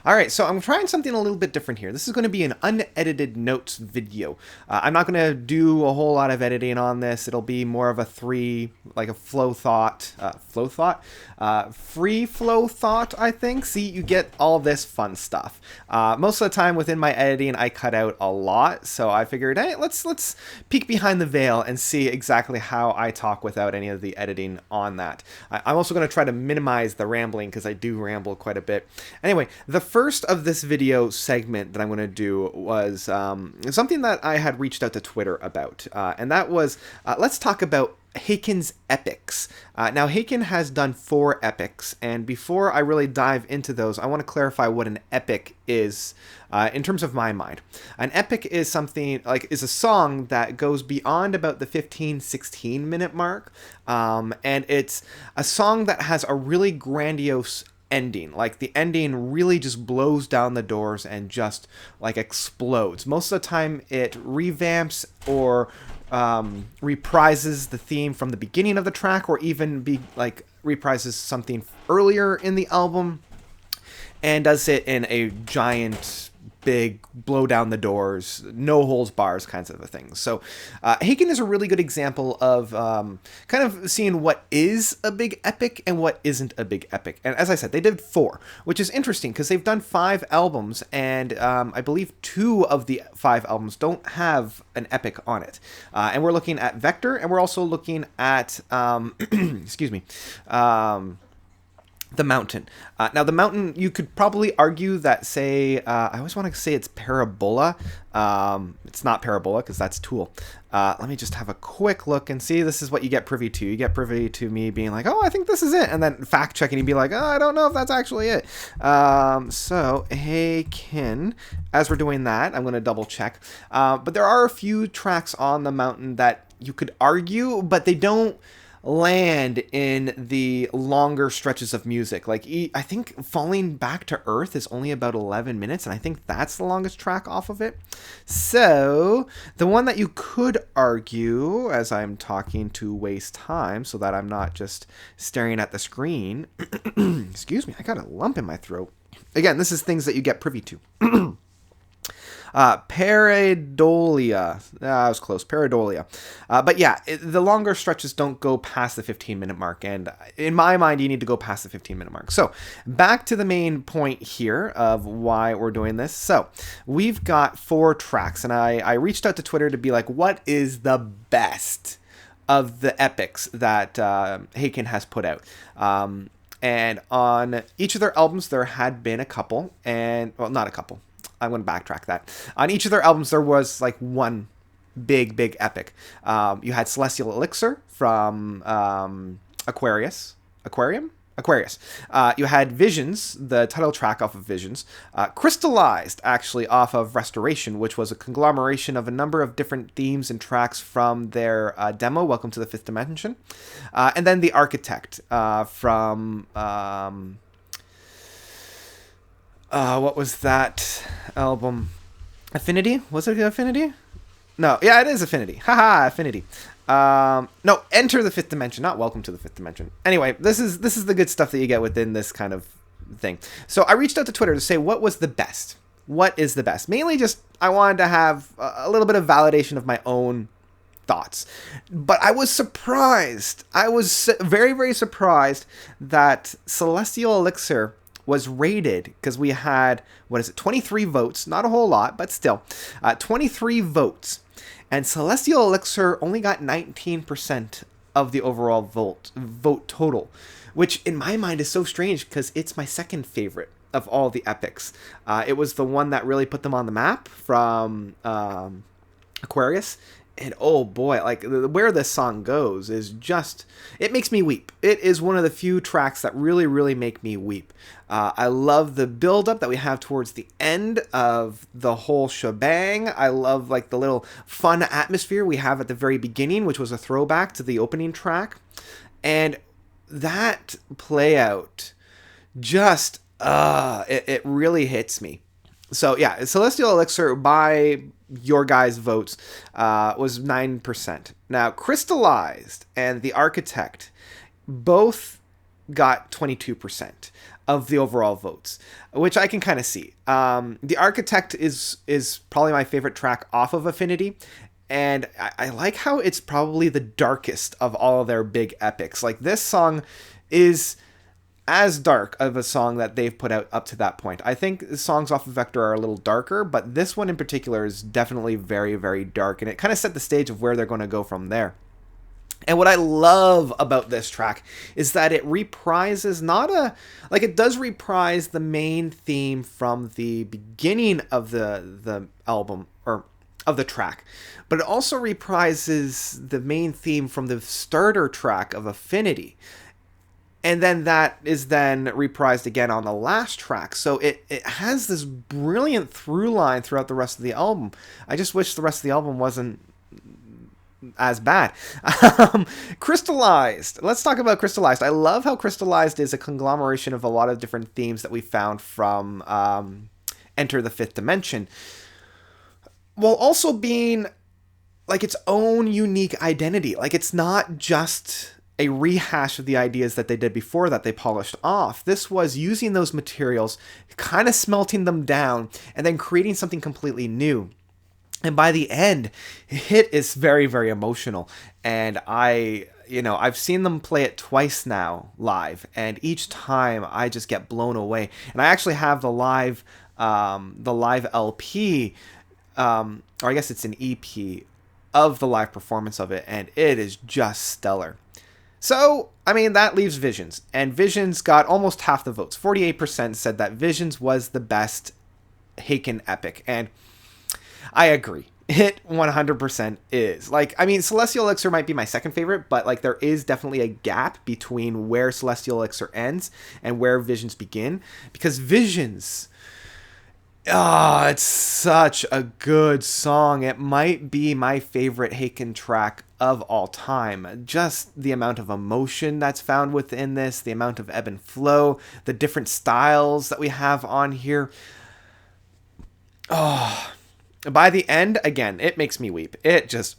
All right, so I'm trying something a little bit different here. This is going to be an unedited notes video. I'm not going to do a whole lot of editing on this. It'll be more of a free flow thought, I think. See, you get all this fun stuff. Most of the time within my editing, I cut out a lot, so I figured, hey, let's peek behind the veil and see exactly how I talk without any of the editing on that. I'm also going to try to minimize the rambling because I do ramble quite a bit. Anyway, the first of this video segment that I'm going to do was something that I had reached out to Twitter about, and that was let's talk about Haken's epics. Now, Haken has done 4 epics, and before I really dive into those, I want to clarify what an epic is in terms of my mind. An epic is something is a song that goes beyond about the 15-16 minute mark, and it's a song that has a really grandiose ending. Like, the ending really just blows down the doors and just explodes. Most of the time it revamps or reprises the theme from the beginning of the track, or even reprises something earlier in the album and does it in a giant big blow down the doors, no holds bars kinds of a thing. So Haken is a really good example of kind of seeing what is a big epic and what isn't a big epic. And as I said, they did 4, which is interesting because they've done 5 albums, and I believe 2 of the 5 albums don't have an epic on it. And we're looking at Vector, and we're also looking at excuse me, The Mountain. Now, The Mountain, you could probably argue that, I always want to say it's Parabola. It's not Parabola because that's Tool. Let me just have a quick look and see. This is what you get privy to. You get privy to me being like, oh, I think this is it. And then fact checking and be like, oh, I don't know if that's actually it. So, Haken, as we're doing that, I'm going to double check. But there are a few tracks on The Mountain that you could argue, but they don't land in the longer stretches of music. I think Falling Back to Earth is only about 11 minutes, and I think that's the longest track off of it. So the one that you could argue, as I'm talking to waste time so that I'm not just staring at the screen, excuse me, I got a lump in my throat. Again, this is things that you get privy to. Pareidolia. I was close. Pareidolia. But yeah, the longer stretches don't go past the 15-minute mark. And in my mind, you need to go past the 15-minute mark. So back to the main point here of why we're doing this. So we've got 4 tracks. And I reached out to Twitter to be like, what is the best of the epics that Haken has put out? And on each of their albums, there had been a couple. And, well, not a couple. I'm going to backtrack that. On each of their albums, there was one big epic. You had Celestial Elixir from Aquarius. You had Visions, the title track off of Visions. Crystallized, actually, off of Restoration, which was a conglomeration of a number of different themes and tracks from their demo, Welcome to the Fifth Dimension. And then The Architect from... what was that album? Affinity? Was it Affinity? No, yeah, it is Affinity. Haha, Affinity. No, Enter the Fifth Dimension, not Welcome to the Fifth Dimension. Anyway, this is the good stuff that you get within this kind of thing. So I reached out to Twitter to say what was the best. What is the best? Mainly just I wanted to have a little bit of validation of my own thoughts. But I was surprised. I was very, very surprised that Celestial Elixir was rated, because we had, 23 votes, not a whole lot, but still, 23 votes, and Celestial Elixir only got 19% of the overall vote total, which in my mind is so strange, because it's my second favorite of all the epics. It was the one that really put them on the map from Aquarius. And oh boy, where this song goes is just, it makes me weep. It is one of the few tracks that really, really make me weep. I love the build-up that we have towards the end of the whole shebang. I love the little fun atmosphere we have at the very beginning, which was a throwback to the opening track. And that play out just, it really hits me. So yeah, Celestial Elixir by your guys' votes was 9%. Now Crystallized and the Architect both got 22% of the overall votes, which I can kind of see. The Architect is probably my favorite track off of Affinity, and I like how it's probably the darkest of all of their big epics. Like, this song is as dark of a song that they've put out up to that point. I think the songs off of Vector are a little darker, but this one in particular is definitely very, very dark, and it kind of set the stage of where they're going to go from there. And what I love about this track is that it reprises it does reprise the main theme from the beginning of the album, or of the track, but it also reprises the main theme from the starter track of Affinity. And then that is then reprised again on the last track. So it has this brilliant through line throughout the rest of the album. I just wish the rest of the album wasn't as bad. Crystallized. Let's talk about Crystallized. I love how Crystallized is a conglomeration of a lot of different themes that we found from Enter the Fifth Dimension, while also being like its own unique identity. Like, it's not just a rehash of the ideas that they did before that they polished off. This was using those materials, kind of smelting them down, and then creating something completely new. And by the end, it is very, very emotional. And I've seen them play it twice now live, and each time I just get blown away. And I actually have the live LP, or I guess it's an EP of the live performance of it, and it is just stellar. So, I mean, that leaves Visions, and Visions got almost half the votes. 48% said that Visions was the best Haken epic, and I agree. It 100% is. Like, I mean, Celestial Elixir might be my second favorite, but like, there is definitely a gap between where Celestial Elixir ends and where Visions begin, because Visions, it's such a good song. It might be my favorite Haken track of all time. Just the amount of emotion that's found within this, the amount of ebb and flow, the different styles that we have on here. By the end, again, it makes me weep. The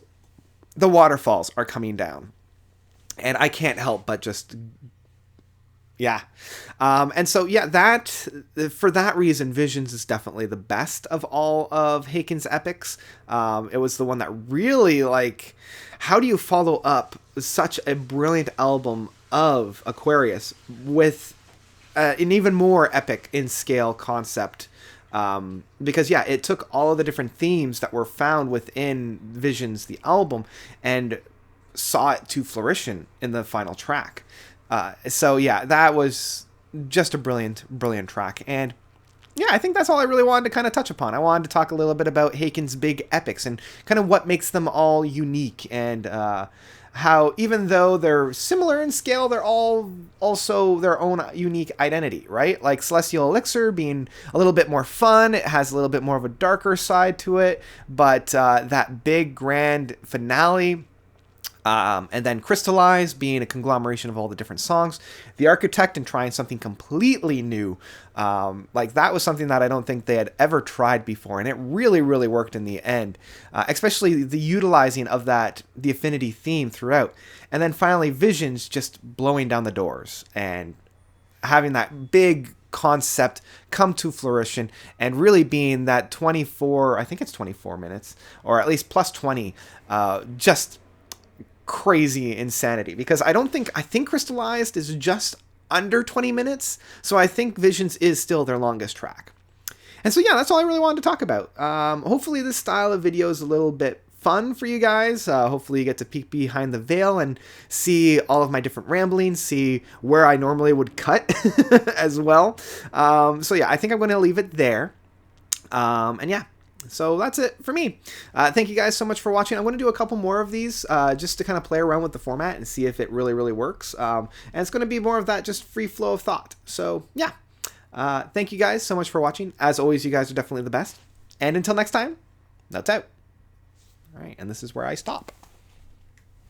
waterfalls are coming down, and I can't help but just, yeah. And so, yeah, for that reason, Visions is definitely the best of all of Haken's epics. It was the one that really, like, how do you follow up such a brilliant album of Aquarius with an even more epic in scale concept? Because, yeah, it took all of the different themes that were found within Visions, the album, and saw it to fruition in the final track. So, yeah, that was just a brilliant, brilliant track. And, yeah, I think that's all I really wanted to kind of touch upon. I wanted to talk a little bit about Haken's big epics and kind of what makes them all unique, and how, even though they're similar in scale, they're all also their own unique identity, right? Like Celestial Elixir being a little bit more fun, it has a little bit more of a darker side to it, but that big grand finale, and then Crystallized being a conglomeration of all the different songs. The Architect and trying something completely new. Like, that was something that I don't think they had ever tried before, and it really, really worked in the end. Especially the utilizing of the Affinity theme throughout. And then finally, Visions just blowing down the doors and having that big concept come to fruition, and really being that 24, I think it's 24 minutes, or at least plus 20, just crazy insanity. Because I think Crystallized is just under 20 minutes, so I think Visions is still their longest track. And so, yeah, that's all I really wanted to talk about. Hopefully this style of video is a little bit fun for you guys. Hopefully you get to peek behind the veil and see all of my different ramblings, see where I normally would cut as well. So yeah, I think I'm going to leave it there. And yeah, so that's it for me. Thank you guys so much for watching. I'm going to do a couple more of these just to kind of play around with the format and see if it really, really works. And it's going to be more of that just free flow of thought. So yeah, thank you guys so much for watching. As always, you guys are definitely the best. And until next time, nuts out. All right, and this is where I stop.